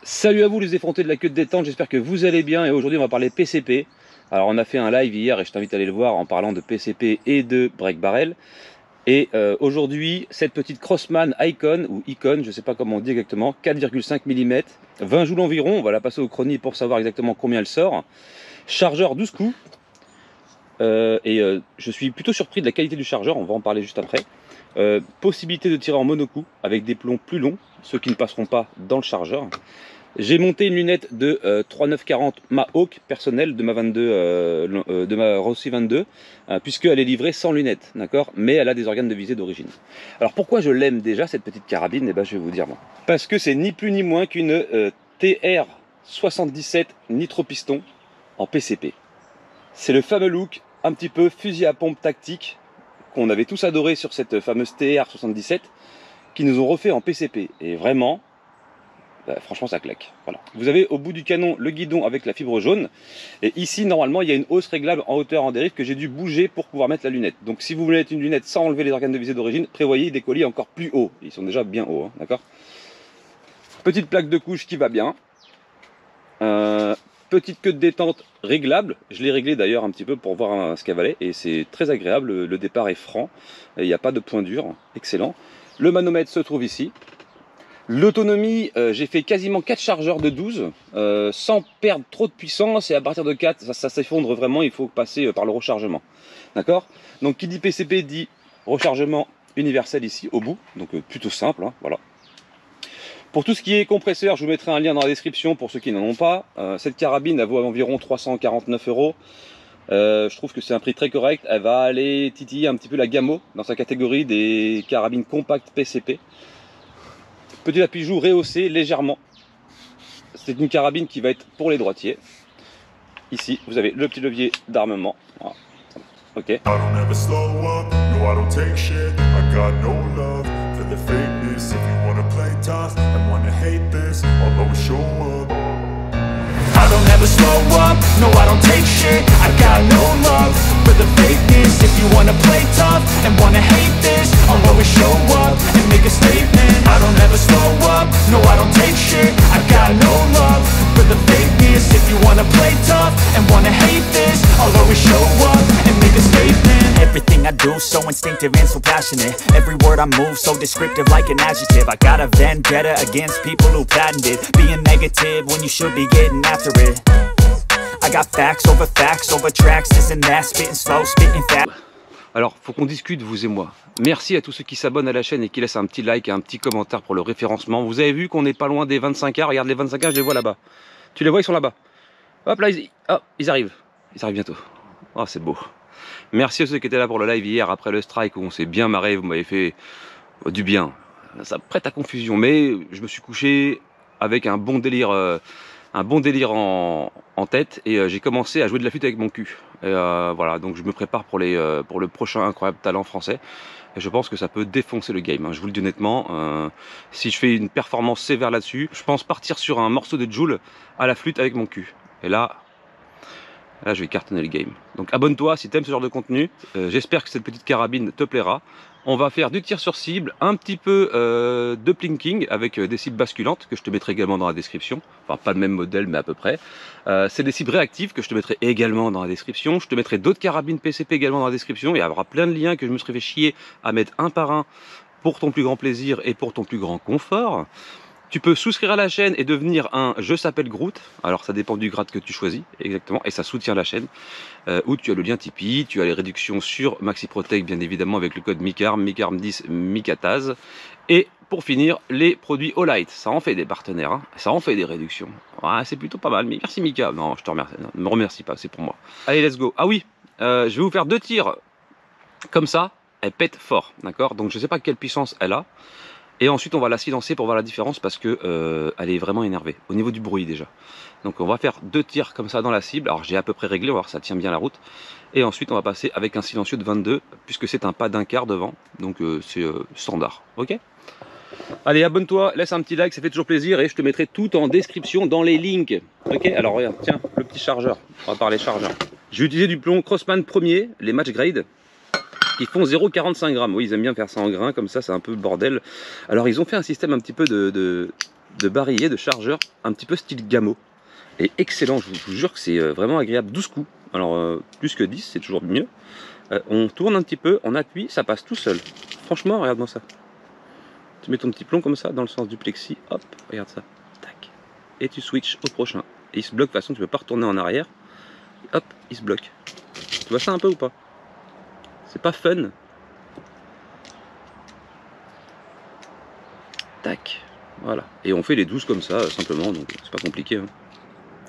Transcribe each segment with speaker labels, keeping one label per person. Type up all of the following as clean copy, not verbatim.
Speaker 1: Salut à vous les effrontés de la queue de détente, j'espère que vous allez bien et aujourd'hui on va parler PCP. Alors on a fait un live hier et je t'invite à aller le voir en parlant de PCP et de break barrel. Et aujourd'hui cette petite Crossman Icon ou Icon, je sais pas comment on dit exactement, 4,5 mm, 20 joules environ, on va la passer au chronie pour savoir exactement combien elle sort. Chargeur 12 coups. Je suis plutôt surpris de la qualité du chargeur, on va en parler juste après. Possibilité de tirer en monocoup avec des plombs plus longs, ceux qui ne passeront pas dans le chargeur. J'ai monté une lunette de 3940 ma Hawk personnelle de ma 22, de ma Rossi 22, puisqu'elle est livrée sans lunettes, d'accord, mais elle a des organes de visée d'origine. Alors pourquoi je l'aime déjà cette petite carabine? Eh ben, je vais vous dire moi. Parce que c'est ni plus ni moins qu'une TR77 nitro piston en PCP. C'est le fameux look un petit peu fusil à pompe tactique qu'on avait tous adoré sur cette fameuse TR77 qui nous ont refait en PCP. Et vraiment, franchement ça claque. Voilà. Vous avez au bout du canon le guidon avec la fibre jaune. Et ici normalement il y a une hausse réglable en hauteur en dérive que j'ai dû bouger pour pouvoir mettre la lunette. Donc si vous voulez mettre une lunette sans enlever les organes de visée d'origine, prévoyez des colis encore plus hauts. Ils sont déjà bien hauts, hein, d'accord. Petite plaque de couche qui va bien. Petite queue de détente réglable, je l'ai réglé d'ailleurs un petit peu pour voir ce qu'elle valait et c'est très agréable, le départ est franc, il n'y a pas de point dur, excellent. Le manomètre se trouve ici. L'autonomie, j'ai fait quasiment 4 chargeurs de 12 sans perdre trop de puissance et à partir de 4 ça s'effondre vraiment, il faut passer par le rechargement. D'accord. Donc qui dit PCP dit rechargement universel ici au bout, donc plutôt simple, hein, voilà. Pour tout ce qui est compresseur, je vous mettrai un lien dans la description pour ceux qui n'en ont pas. Cette carabine, elle vaut environ 349 €. Je trouve que c'est un prix très correct. Elle va aller titiller un petit peu la gamme dans sa catégorie des carabines compactes PCP. Petit appui-joue rehaussé légèrement. C'est une carabine qui va être pour les droitiers. Ici, vous avez le petit levier d'armement. Voilà. Ok.
Speaker 2: I don't ever slow up, no I don't take shit. I got no love for the fakeness. If you wanna play tough and wanna hate this, I'll always show up and make a statement. I don't ever slow up, no I don't take shit. I got no love for the fakeness. If you wanna play tough and wanna hate this, I'll always show up and make a statement. Everything I do so instinctive and so passionate. Every word I move so descriptive like an adjective. I got a vendetta against people who patented being negative when you should be getting after it. I got facts over tracks, this and that, spitting slow, spitting fast.
Speaker 1: Alors, faut qu'on discute, vous et moi. Merci à tous ceux qui s'abonnent à la chaîne et qui laissent un petit like et un petit commentaire pour le référencement. Vous avez vu qu'on n'est pas loin des 25K. Regarde les 25K, je les vois là-bas. Tu les vois, ils sont là-bas. Hop là, ils arrivent. Ils arrivent bientôt. Oh, c'est beau. Merci à ceux qui étaient là pour le live hier après le strike où on s'est bien marré. Vous m'avez fait du bien. Ça prête à confusion, mais je me suis couché avec un bon délire en tête et j'ai commencé à jouer de la flûte avec mon cul. Voilà, donc je me prépare pour le prochain incroyable talent français. Et je pense que ça peut défoncer le game, hein. Je vous le dis honnêtement, si je fais une performance sévère là-dessus, je pense partir sur un morceau de Joule à la flûte avec mon cul. Et là je vais cartonner le game. Donc abonne-toi si tu aimes ce genre de contenu. J'espère que cette petite carabine te plaira. On va faire du tir sur cible, un petit peu de plinking avec des cibles basculantes que je te mettrai également dans la description. Enfin pas le même modèle mais à peu près. C'est des cibles réactives que je te mettrai également dans la description. Je te mettrai d'autres carabines PCP également dans la description. Il y aura plein de liens que je me serais fait chier à mettre un par un pour ton plus grand plaisir et pour ton plus grand confort. Tu peux souscrire à la chaîne et devenir un Je s'appelle Groot. Alors ça dépend du grade que tu choisis, exactement, et ça soutient la chaîne. Où tu as le lien Tipeee, tu as les réductions sur Maxi Protect, bien évidemment, avec le code MICARM, MICARM10, MICATAZ. Et pour finir, les produits Olight. Ça en fait des partenaires, hein. Ça en fait des réductions. Ouais, c'est plutôt pas mal, mais merci Mika. Non, je te remercie. Non, ne me remercie pas, c'est pour moi. Allez, let's go. Ah oui, je vais vous faire 2 tirs comme ça. Elle pète fort, d'accord? Donc je sais pas quelle puissance elle a. Et ensuite on va la silencer pour voir la différence parce que elle est vraiment énervée au niveau du bruit déjà. Donc on va faire 2 tirs comme ça dans la cible. Alors j'ai à peu près réglé, on va voir si ça tient bien la route. Et ensuite on va passer avec un silencieux de 22 puisque c'est un pas d'un quart devant. Donc c'est standard, ok? Allez, abonne-toi, laisse un petit like, ça fait toujours plaisir et je te mettrai tout en description dans les links. Ok, alors regarde, tiens, le petit chargeur, on va parler chargeur. J'ai utilisé du plomb Crossman premier, les match grade. Ils font 0,45 grammes. Oui, ils aiment bien faire ça en grains, comme ça, c'est un peu bordel. Alors, ils ont fait un système un petit peu de barillet, de chargeur, un petit peu style Gamo. Et excellent, je vous jure que c'est vraiment agréable. 12 coups, alors plus que 10, c'est toujours mieux. On tourne un petit peu, on appuie, ça passe tout seul. Franchement, regarde-moi ça. Tu mets ton petit plomb comme ça, dans le sens du plexi, hop, regarde ça. Tac. Et tu switches au prochain. Et il se bloque, de toute façon, tu ne peux pas retourner en arrière. Et hop, il se bloque. Tu vois ça un peu ou pas? C'est pas fun. Tac. Voilà. Et on fait les 12 comme ça, simplement, donc c'est pas compliqué. Hein.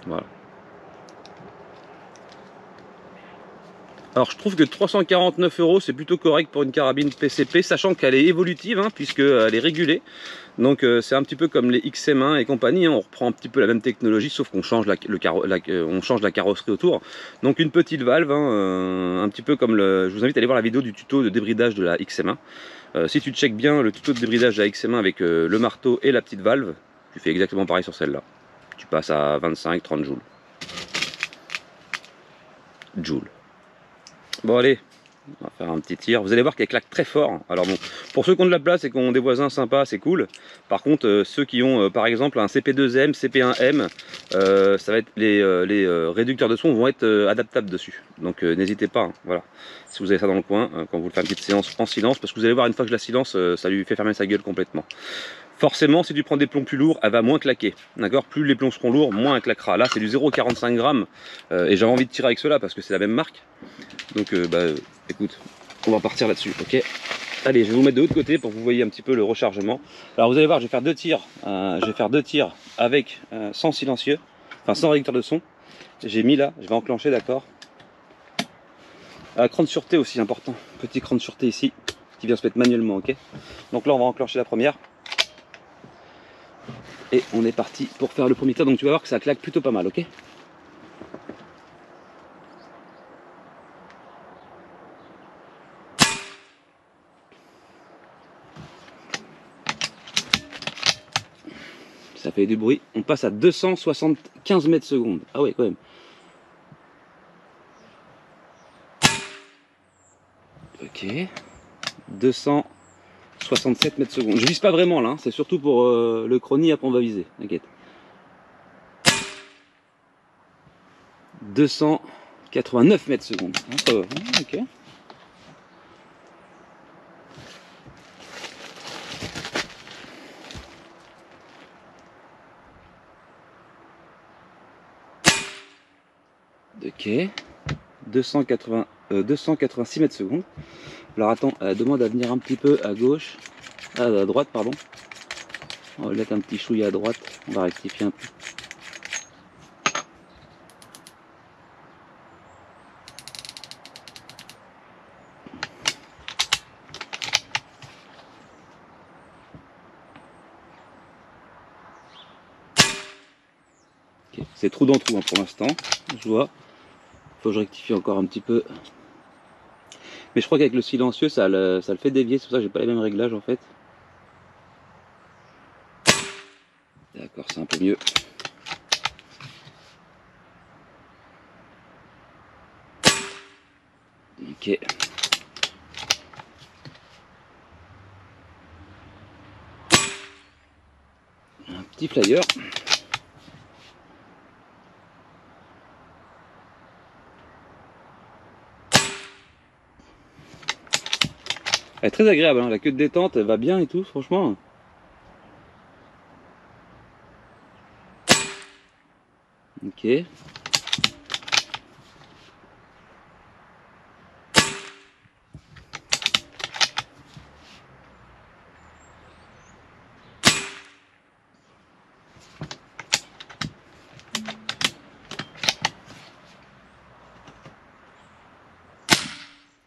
Speaker 1: Voilà. Alors je trouve que 349 € c'est plutôt correct pour une carabine PCP, sachant qu'elle est évolutive, hein, puisqu'elle est régulée. Donc c'est un petit peu comme les XM1 et compagnie, hein, on reprend un petit peu la même technologie, sauf qu'on change on change la carrosserie autour. Donc une petite valve, hein, un petit peu comme je vous invite à aller voir la vidéo du tuto de débridage de la XM1. Si tu checkes bien le tuto de débridage de la XM1 avec le marteau et la petite valve, tu fais exactement pareil sur celle-là. Tu passes à 25-30 joules. Bon allez, on va faire un petit tir. Vous allez voir qu'elle claque très fort. Alors bon, pour ceux qui ont de la place et qui ont des voisins sympas, c'est cool. Par contre, ceux qui ont par exemple un CP2M, CP1M, ça va être les réducteurs de son vont être adaptables dessus. Donc n'hésitez pas, hein, voilà. Si vous avez ça dans le coin, quand vous faites une petite séance en silence, parce que vous allez voir une fois que je la silence, ça lui fait fermer sa gueule complètement. Forcément, si tu prends des plombs plus lourds, elle va moins claquer. D'accord? Plus les plombs seront lourds, moins elle claquera. Là, c'est du 0,45 grammes. Et j'avais envie de tirer avec cela parce que c'est la même marque. Donc, écoute, on va partir là-dessus. Ok? Allez, je vais vous mettre de l'autre côté pour que vous voyez un petit peu le rechargement. Alors, vous allez voir, je vais faire deux tirs. Avec sans silencieux, enfin sans réducteur de son. J'ai mis là, je vais enclencher, d'accord? Cran de sûreté aussi important. Petit cran de sûreté ici qui vient se mettre manuellement. Ok? Donc là, on va enclencher la première. Et on est parti pour faire le premier tir, donc tu vas voir que ça claque plutôt pas mal, ok? Ça fait du bruit, on passe à 275 mètres secondes. Ah ouais, quand même. Ok. 267 mètres secondes. Je vise pas vraiment là, hein. C'est surtout pour le chronie, après on va viser, t'inquiète. 289 mètres secondes. Ok. Ok. 286 mètres secondes. Alors attends, elle demande à venir un petit peu à gauche. Ah, à droite, pardon. On va mettre un petit chouille à droite. On va rectifier un peu. Okay. C'est trou dans trou, hein, pour l'instant. Je vois. Faut que je rectifie encore un petit peu. Mais je crois qu'avec le silencieux, ça le fait dévier. C'est pour ça que j'ai pas les mêmes réglages en fait. D'accord, c'est un peu mieux. Ok. Un petit flyer. Elle est très agréable, hein. La queue de détente, elle va bien et tout, franchement. Ok.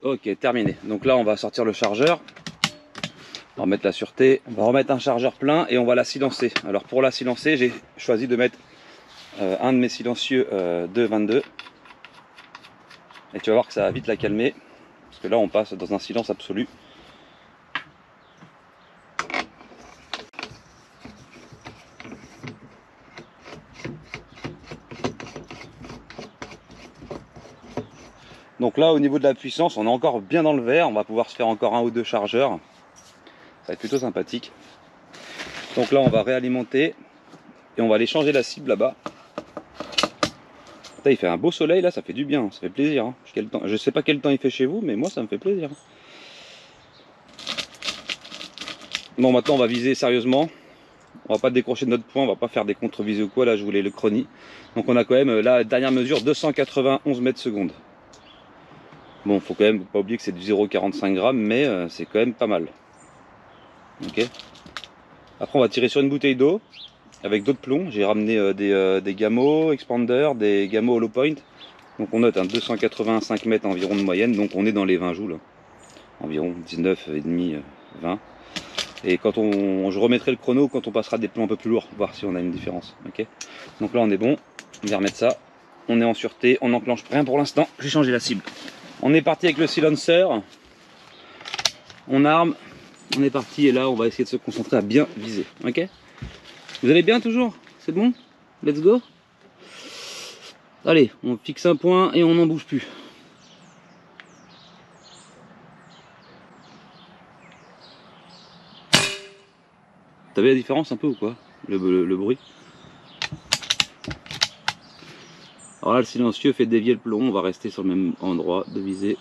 Speaker 1: Ok, terminé. Donc là, on va sortir le chargeur. On va remettre la sûreté. On va remettre un chargeur plein et on va la silencer. Alors pour la silencer, j'ai choisi de mettre un de mes silencieux 222. Et tu vas voir que ça va vite la calmer. Parce que là, on passe dans un silence absolu. Donc là, au niveau de la puissance, on est encore bien dans le vert. On va pouvoir se faire encore un ou deux chargeurs. Ça va être plutôt sympathique. Donc là, on va réalimenter. Et on va aller changer la cible là-bas. Il fait un beau soleil là, ça fait du bien, ça fait plaisir. Hein. Je sais pas quel temps il fait chez vous, mais moi ça me fait plaisir. Bon, maintenant on va viser sérieusement. On va pas décrocher de notre point, on va pas faire des contre-visées ou quoi. Là je voulais le chronie. Donc on a quand même la dernière mesure 291 mètres secondes. Bon, faut quand même pas oublier que c'est du 0,45 grammes, mais c'est quand même pas mal. Ok. Après on va tirer sur une bouteille d'eau avec d'autres plombs. J'ai ramené des Gamo Expander, des Gamo Hollow Point. Donc on note 285 mètres environ de moyenne, donc on est dans les 20 joules. Environ 19,5, 20. Et quand je remettrai le chrono quand on passera des plombs un peu plus lourds, voir si on a une différence. Ok. Donc là on est bon, on va remettre ça. On est en sûreté, on n'enclenche rien pour l'instant. J'ai changé la cible. On est parti avec le silencer. On arme. On est parti et là on va essayer de se concentrer à bien viser. Ok. Vous allez bien toujours? C'est bon? Let's go. Allez, on fixe un point et on n'en bouge plus. T'as vu la différence un peu ou quoi? Le bruit. Alors là le silencieux fait dévier le plomb, on va rester sur le même endroit de visée.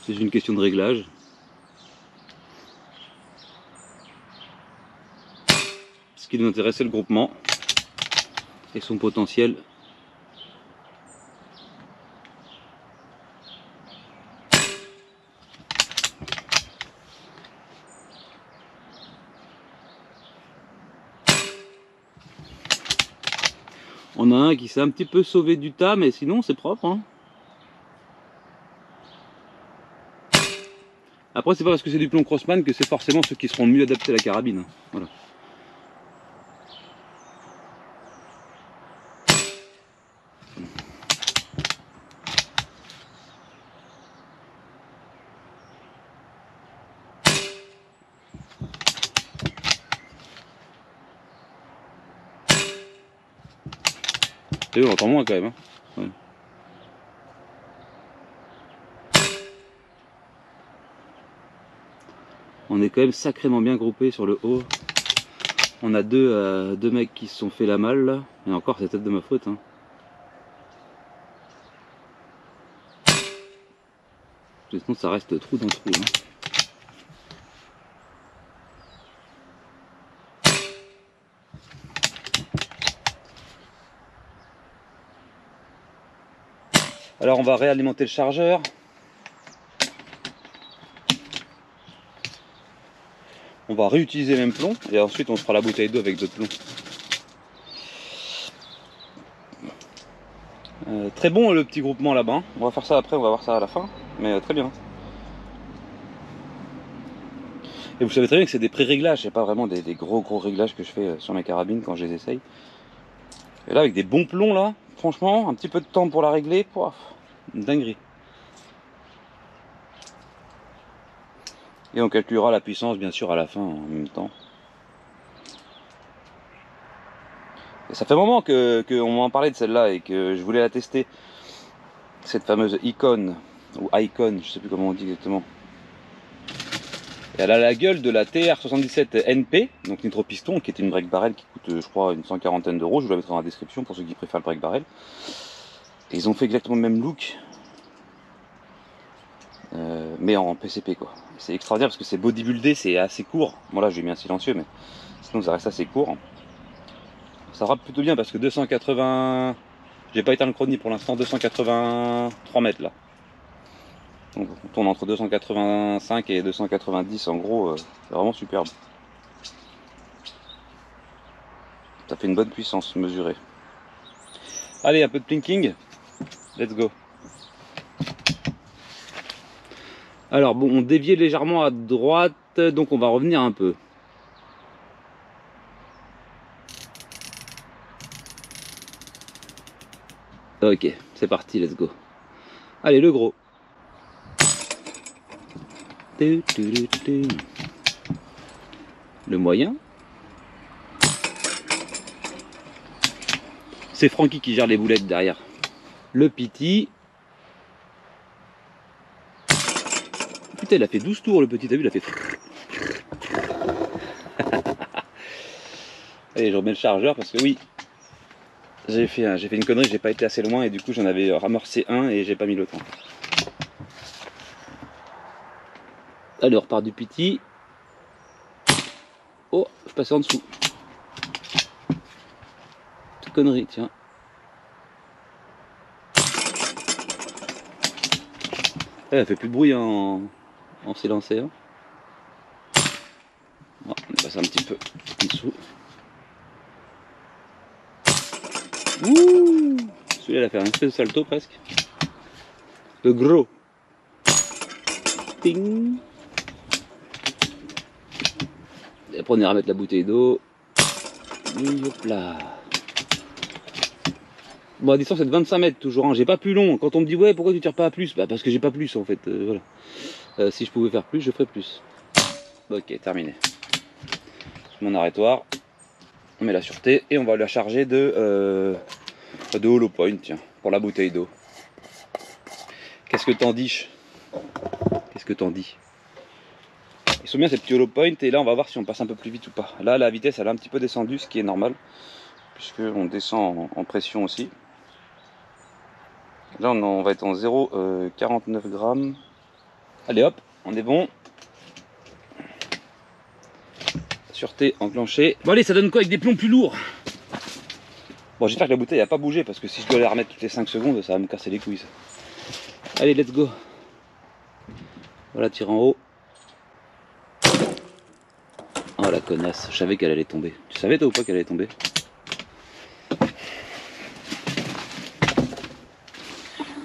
Speaker 1: C'est une question de réglage. Ce qui nous intéresse c'est le groupement et son potentiel. On a un qui s'est un petit peu sauvé du tas, mais sinon c'est propre. Hein. Après c'est pas parce que c'est du plomb Crossman que c'est forcément ceux qui seront le mieux adaptés à la carabine. Voilà. Et on entend moins quand même. Hein. Ouais. On est quand même sacrément bien groupé sur le haut. On a deux mecs qui se sont fait la malle là. Et encore c'est peut-être de ma faute. Hein. Sinon ça reste trou dans trou. Hein. Alors on va réalimenter le chargeur. On va réutiliser le même plomb et ensuite on se fera la bouteille d'eau avec d'autres plombs. Très bon le petit groupement là-bas. On va faire ça après, on va voir ça à la fin. Mais très bien. Et vous savez très bien que c'est des pré-réglages, c'est pas vraiment des gros réglages que je fais sur mes carabines quand je les essaye. Et là avec des bons plombs là, franchement, un petit peu de temps pour la régler, pouf, une dinguerie. Et on calculera la puissance bien sûr à la fin en même temps. Et ça fait un moment qu'on m'en parlait de celle-là et que je voulais la tester. Cette fameuse Icon, ou Icon, je sais plus comment on dit exactement. Et elle a la gueule de la TR77 NP, donc nitro piston, qui est une break barrel qui coûte je crois une 140aine d'euros. Je vous la mettrai dans la description pour ceux qui préfèrent le break barrel. Et ils ont fait exactement le même look, mais en PCP quoi. C'est extraordinaire parce que c'est bodybuildé, c'est assez court. Bon là j'ai mis un silencieux, mais sinon ça reste assez court. Ça rappe plutôt bien parce que 280... J'ai pas éteint le chronie pour l'instant, 283 mètres là. Donc on tourne entre 285 et 290 en gros, c'est vraiment superbe. Ça fait une bonne puissance mesurée. Allez, un peu de plinking, let's go. Alors bon, on déviait légèrement à droite, donc on va revenir un peu. Ok, c'est parti, let's go. Allez, le gros. Le moyen. C'est Francky qui gère les boulettes derrière. Le petit. Putain, il a fait 12 tours le petit, t'as vu, il a fait... Allez, je remets le chargeur parce que oui, j'ai fait une connerie, j'ai pas été assez loin et du coup j'en avais ramorcé un et j'ai pas mis l'autre. Allez, on repart du petit. Oh, je passe en dessous. Petite connerie, tiens. Elle fait plus de bruit en s'élancer. Hein. Oh, on est passé un petit peu en dessous. Ouh, celui-là, il a fait un espèce de salto presque. Le gros. Ting. Et après, on ira mettre la bouteille d'eau. Hop là. Bon, la distance est de 25 mètres toujours. Hein. J'ai pas plus long. Quand on me dit ouais, pourquoi tu tires pas à plus? Bah, parce que j'ai pas plus en fait. Voilà. Si je pouvais faire plus, je ferais plus. Ok, terminé. Mon arrêtoir. On met la sûreté et on va la charger de hollow point, tiens, pour la bouteille d'eau. Qu'est-ce que t'en dis? Qu'est-ce que t'en dis? Ils sont bien ces petits hollow point et là on va voir si on passe un peu plus vite ou pas. Là la vitesse elle a un petit peu descendu, ce qui est normal, puisque on descend en pression aussi. Là on va être en 0,49 grammes. Allez hop, on est bon. Sûreté enclenchée. Bon allez, ça donne quoi avec des plombs plus lourds? Bon, j'espère que la bouteille n'a pas bougé parce que si je dois la remettre toutes les 5 secondes, ça va me casser les couilles. Ça. Allez, let's go. Voilà, tire en haut. Oh la connasse, je savais qu'elle allait tomber. Tu savais toi ou pas qu'elle allait tomber?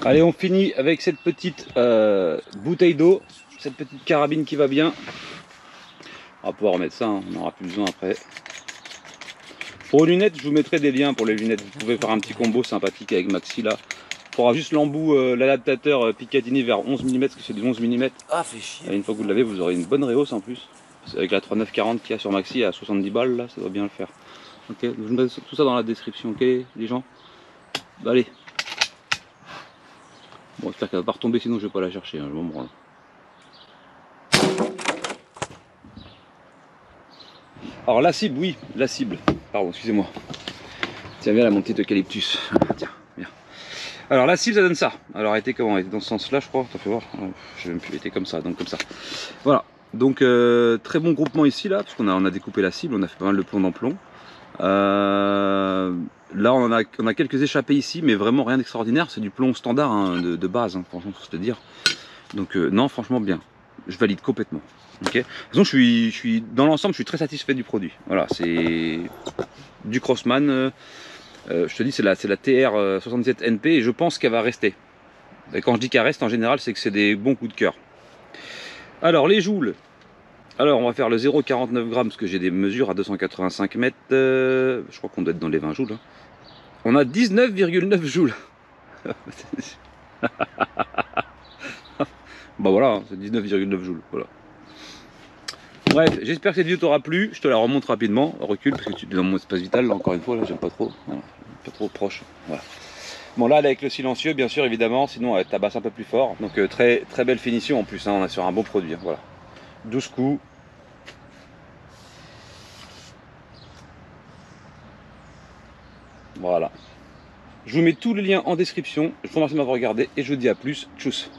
Speaker 1: Allez, on finit avec cette petite bouteille d'eau, cette petite carabine qui va bien. On va pouvoir remettre ça, hein. On n'aura plus besoin après. Pour les lunettes, je vous mettrai des liens pour les lunettes. Vous pouvez faire un petit combo sympathique avec Maxi là. Il faudra juste l'embout, l'adaptateur Picatinny vers 11 mm, parce que c'est du 11 mm.
Speaker 3: Ah, fait chier.
Speaker 1: Et une fois que vous l'avez, vous aurez une bonne réhausse en plus. Avec la 3940 qu'il y a sur Maxi à 70 balles, là, ça doit bien le faire. Ok, je vous mets tout ça dans la description, ok les gens? Bah, allez. Bon, j'espère qu'elle va pas retomber, sinon je vais pas la chercher, hein, je m'en branle. Alors la cible, oui, la cible. Pardon, excusez-moi. Tiens, viens là mon petit eucalyptus. Tiens, viens. Alors la cible, ça donne ça. Alors elle était comment? Elle était dans ce sens-là, je crois. T'as fait voir. Je sais même plus. Elle était comme ça, donc comme ça. Voilà. Donc très bon groupement ici là, parce qu'on a découpé la cible, on a fait pas mal de plomb dans plomb. Là on a quelques échappées ici, mais vraiment rien d'extraordinaire. C'est du plomb standard hein, de base, hein, franchement, faut se le dire. Donc non, franchement bien. Je valide complètement. Okay. De toute façon, je suis dans l'ensemble, je suis très satisfait du produit. Voilà, c'est du Crossman. Je te dis, c'est la TR 77 NP et je pense qu'elle va rester. Et quand je dis qu'elle reste, en général, c'est que c'est des bons coups de cœur. Alors, les joules. Alors, on va faire le 0,49 grammes parce que j'ai des mesures à 285 mètres. Je crois qu'on doit être dans les 20 joules. Hein. On a 19,9 joules. Bah voilà, c'est 19,9 joules. Voilà. Bref, j'espère que cette vidéo t'aura plu. Je te la remonte rapidement. Recule parce que tu es dans mon espace vital. Là, encore une fois, là, j'aime pas trop. Voilà. Pas trop proche. Voilà. Bon, là, elle est avec le silencieux, bien sûr, évidemment. Sinon, elle tabasse un peu plus fort. Donc, très belle finition en plus. Hein. On est sur un bon produit. Hein. Voilà. 12 coups. Voilà. Je vous mets tous les liens en description. Je vous remercie de m'avoir regardé et je vous dis à plus. Tchuss.